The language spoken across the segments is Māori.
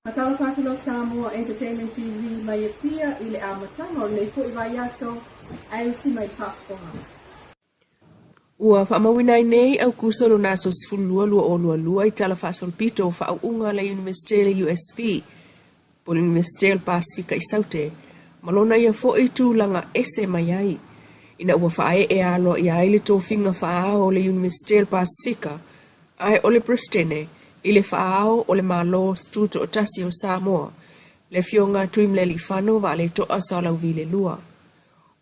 Matalo Samoa Entertainment TV mai pia ile amatanga le ko ivayaso ai si mai pafonga. Ua whamawina nei au kusolo na so sifulua lua o lua i tala whasol pito wha au unga la Universite le USP. Polo Universite Pasifika i saute, malona ia fo i tūlanga ese mai ai. Ina ua whae e alo i aile tō whinga whaao le Universite Pasifika, ai ole Pristene, i le whaao o le malo stuto o tasi o Samoa, le fionga tuimle li whano wa le toa sa lau Vili lua.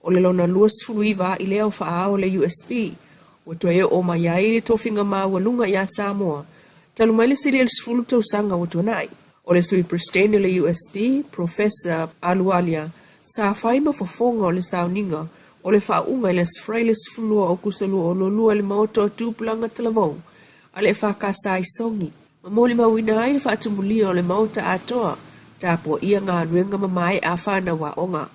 O le lona lua sifuluiva i leo whaao le USP, ua tuaia o mai ai le tō whinga maua lunga ia Samoa, talu mai le siri le sifulu tau sanga o tuanai. O le sui Pristene le USP, Professor Alualia, sa whaima fofonga o le sauninga, o le whaunga i le sifrai le sifulua o kusalua o lolua le maoto tūpulanga talavou, a le whakasa i songi. Mamoli mawina ai le whaatumulia o le mauta atoa, tāpua ia ngā nuenga mamai a whana wa onga.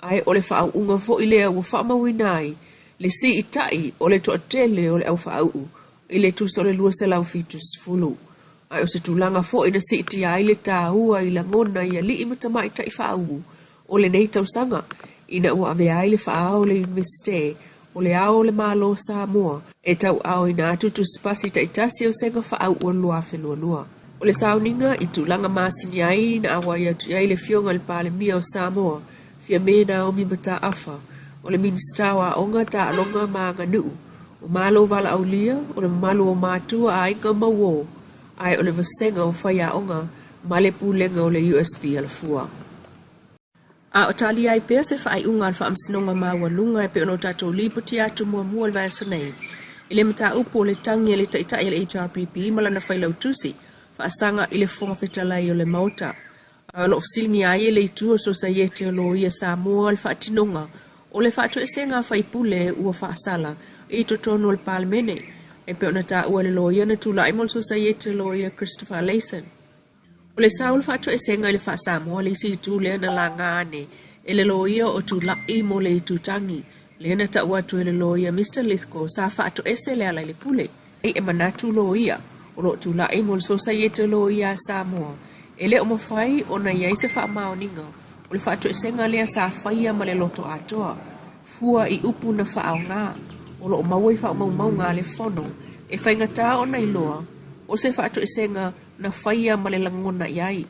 Ai o le whaunga fo i lea ua whaamawina ai, le si i tai o le toa tele o le au whaau, i le tusa o le lua se lau fitu sifulu. Ai o se tūlanga fo i na si iti ai le tāua i la ngona i a li i matamai tai whaau, o le nei tausanga, ina ua ave ai le whaau le Universite, o le ao le malo Samoa, e tau ao ina atutu spasi ta itasi o senga whaau ua lua whenua lua. O le sauninga i tūlanga masini ai na awa i atu ai le fionga le pale mia o Samoa, fia mena o mi mata afa, o le ministawa onga ta alonga maanga nuu, o malo vala au lia, o le malo o mātua a inga mawo, ai o le vasenga o whaia onga, male pūlenga o le USP alafua. A o tali ai pea se whaai unga al whaamsinonga maua lunga e pe ono tatou lipo ti atu mua le vaya sonei. Ile mata upo le tangi le taitai le HRPP malana whailau tusi, whaasanga ile fonga whetalai o le mauta. A lo ofisilingi ai le itu o sosaiete o lo ia Samoa al whaatinonga, o le whaato esenga whaipule ua whaasala, i totono le palmene, e pe ona ta ua le lo ia na tula imol sosaiete lo ia Christopher Layson. O le saul whaato esenga i le wha Samoa le isi tu lea na la ngāne, e le loia o tu lai mo le tu tangi, lea na ta ua tu e le loia Mr. Lithko sa whaato ese lea lai le pule. Ei e manatu loia, o lo tu lai mo le sosaiete loia Samoa, e le o mawhai o na iai se wha maoninga, o le whaato esenga lea sa whaia ma le loto atoa, fua i upu na wha au ngā, o lo o mawai wha mau ngā le fono, e whaingata o na iloa, o se whaato esenga na whaia ma le langona iai.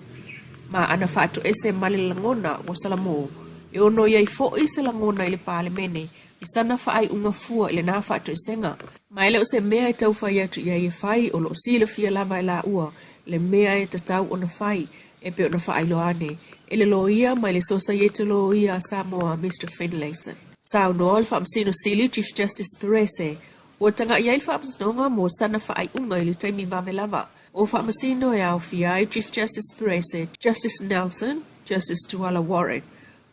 Ma ana whaato ese ma le langona o Salamo, e ono iai fo i se langona i le pāle mene, i sana whaai unga fua i le nā whaato esenga. Ma ele o se mea i tau whai atu iai e whai, o lo si le fia lava i la ua, le mea e tatau o na whai, e pe o na whaai loane, e le loia ma le sosaiete loia Samoa Mr. Finlayson. Sao noa le whaamsino sili Chief Justice Perese, o tanga iai le whaamsinonga mo sana whaai unga i le taimi mame lava. O whaamasino e au fiai Chief Justice Perese, Justice Nelson, Justice Tuala Warren,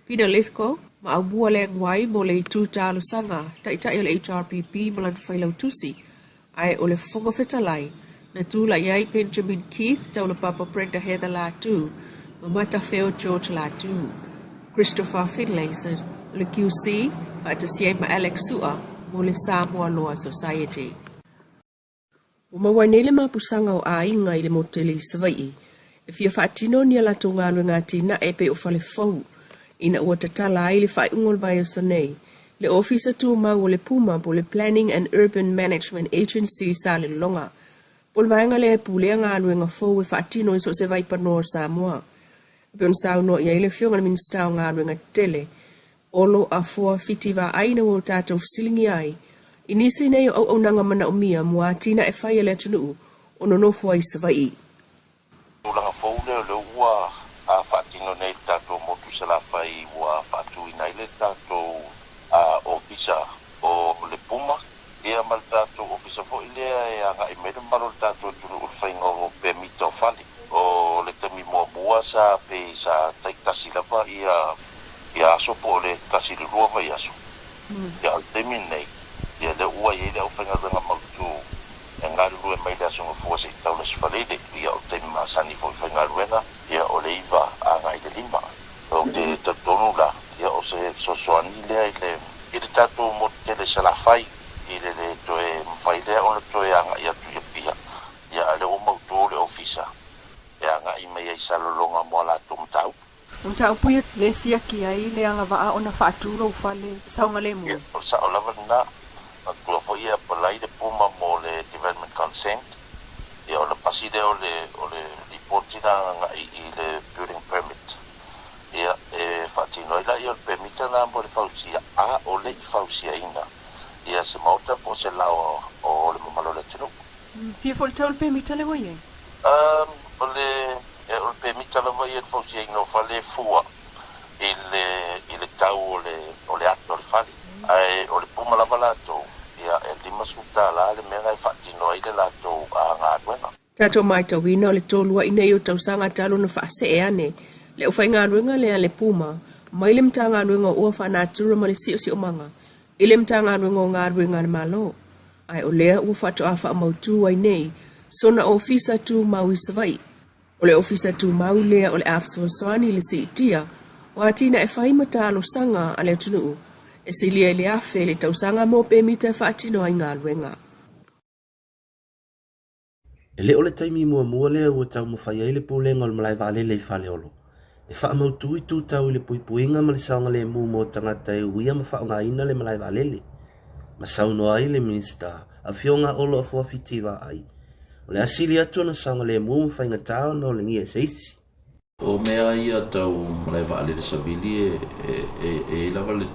Peter Lithko, ma au mua le ngwai mo le tu talo sanga, taitai o le HRPP mo lan whailau tusi, ai o le fonga whetalai, na tūla iai Benjamin Keith, taula papa Brenda Heather la tu, ma mata Phil George la tu, Christopher Finlayson, le QC, ma ta siema Alex Sua, mo le Samoa Law Society. O mawainele mapusanga o a inga i le motele i savai, e fia whaatino ni ala tō ngālu ngā tina e pe o whale whau, ina ua tatala ai le whai ungol vai o Sene, le ofisa tū mau o le puma po le Planning and Urban Management Agency sa le longa, po le vaenga le e pulea ngālu ngā whau e whaatino i so se vai panoa Samoa. E pe on sao no i le fionga na ministau ngālu ngā tele, olo a fua fitiva aina o tātou fisilingi ai, inisi nei o nanga mana o mia mua tina e whaia le tunu o nono fua i savai. Tūlanga whaule o le ua a whaatino nei tātou motu sa la whai ua whaatui nei le tātou ofisa o le puma. Ea mal tātou ofisa fo ilea e anga i mele malo tātou tunu ul whainga o permita o whali. O le tami mua bua sa pe sa taitasi lava ia aso po le tasi le rua vai aso. Ia al temi nei. Ia le ua i le au whainga mautu e ngāri rue mai le asunga fua se tau le sifalele ia o te masani fo i whainga ruenga ia o le iwa a ngai le lima o te tatonu la ia o se sosoani lea i le tatou mo tele sa la whai i le toe mwhai lea o le toe anga ia tu ia pia ia ale o mautu o le ofisa e anga i mai ai salo longa mo la tum tau Unta upuia le sia ki ai le anga va ona faturo fale saunga le mo. o sa o lava na tu fo ia palai de puma mo le development consent ia o le paside o le reportina nga i le building permit ia fatino ila ia le permit na mo le fausia a o le fausia ina ia se mauta po se lao o le mamalo le tino Pia fo tau pe mi tale wai. o le permit la vai il fausia ina fale fua il tau o le atto le fali ai o le puma la valato ia di masuta la le mera fatino ile la to nga bueno Tato mai tau wina o le tolua ina i o tau sanga talo na whaase e ane. Le o whai ngā ruenga le a le puma. Mai le mta ngā ruenga ua whanātura ma le si o manga. I le mta ngā ruenga o ngā ruenga le malo. Ai o lea ua whato a wha mautu ai nei. Sona ofisa tu mau i savai. O le ofisa tu mau lea o le afso soani le si itia. O atina e whai matalo sanga a le tunuu. E silia le afe le tau sanga mo pe mita whaatino ai ngā ruenga. E le o le taimi mua lea ua tau mawhai ai le pūlenga o le malai vale le whale olo. E wha mautu i tūtau i le puipuinga ma le saonga le mū mo tangata e uia ma wha o ngā ina le malai vale le. Ma sauno ai le minista a fionga olo a fuafitiwa ai. O le asili atu na saonga le mū ma whainga tau na o le ngia seisi. O mea ia tau malai vale le savili e lava le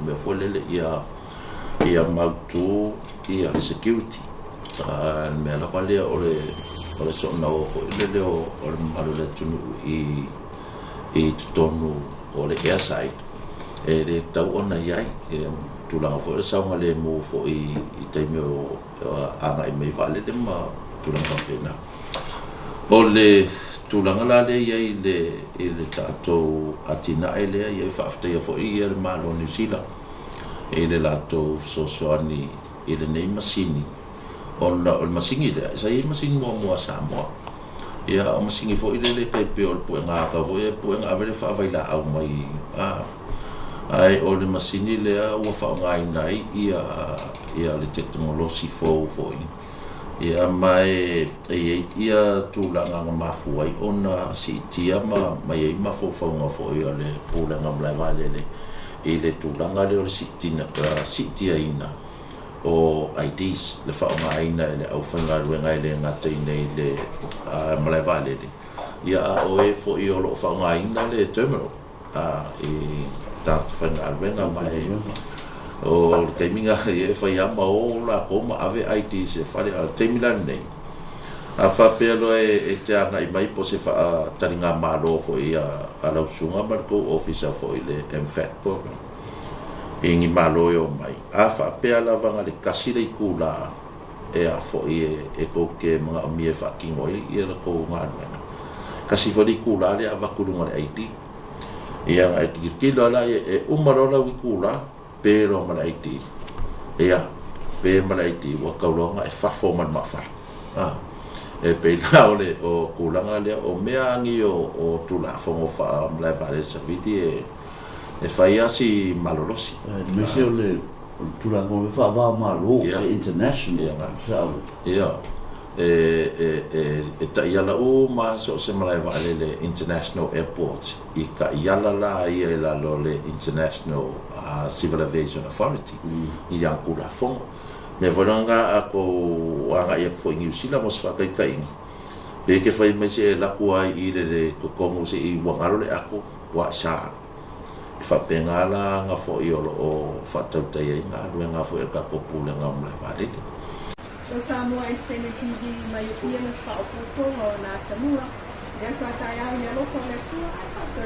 mea fualele ia mautu ia le security. Me la vale o le so na o le o le malu le tunu i tonu o le airside e le tau ona iai tu langa fo sa nga le mo fo i te me o anga i me vale le ma tu langa pena o le tu langa la le iai le tato atina ele iai fa after ia fo i le malo New Zealand e le lato so ani i le nei masini ona o masingi le sai masingi mo Samoa ia o masingi fo ile le pepe o puenga ka vo e puenga vele fa vai la au mai ai o le masingi le o fa ngai nai ia le teknologi fo ia mai ia tu la nga mafu ai ona si tia mai ma fo fo ia le pula nga mla vale le ile tu la nga le si tina ka si tia ina o IDs le fa nga ina le au fanga ruenga le ngata nei le malai vale le ia o e fo i o lo fa nga ina le terminal e ta fanga ruenga mai o te minga e fa ia ma o la koma ave IDs e fa le terminal nei a fa pelo e te anga i mai po se fa taringa malo fo ia ala usunga marco officer fo ile MFAT program ingi malo yo mai a fa pe la vanga le kasi le kula e a fo e ko ke mga mi e fa kingo i e ko ngana kasi fo di kula le ava kulunga le IT ia ai ki la e umaro la wi kula pero ma IT ia pe ma IT wa ka longa e fa fo man ma fa e pe la ole o kula le o mea ngi o tu la fo fa ma vale sa vidi e fai asi malolosi me se le tu la go fa va malo international ia e ta ia la o ma so se malai vale le international airport i ka ia la ia la lo le international civil aviation authority i yang kula fo me volanga ako anga ia fo New Zealand mos fa kai be ke fai me se la kuai i le ko komo se i wangalo le ako wa sa fa pengala nga fo i o fa tau tai nga nga fo ka popule nga mla vale o Samoa e Sene TV mai ia na sa o na Samoa ya sa tai ai le lo ko le tu ai fa so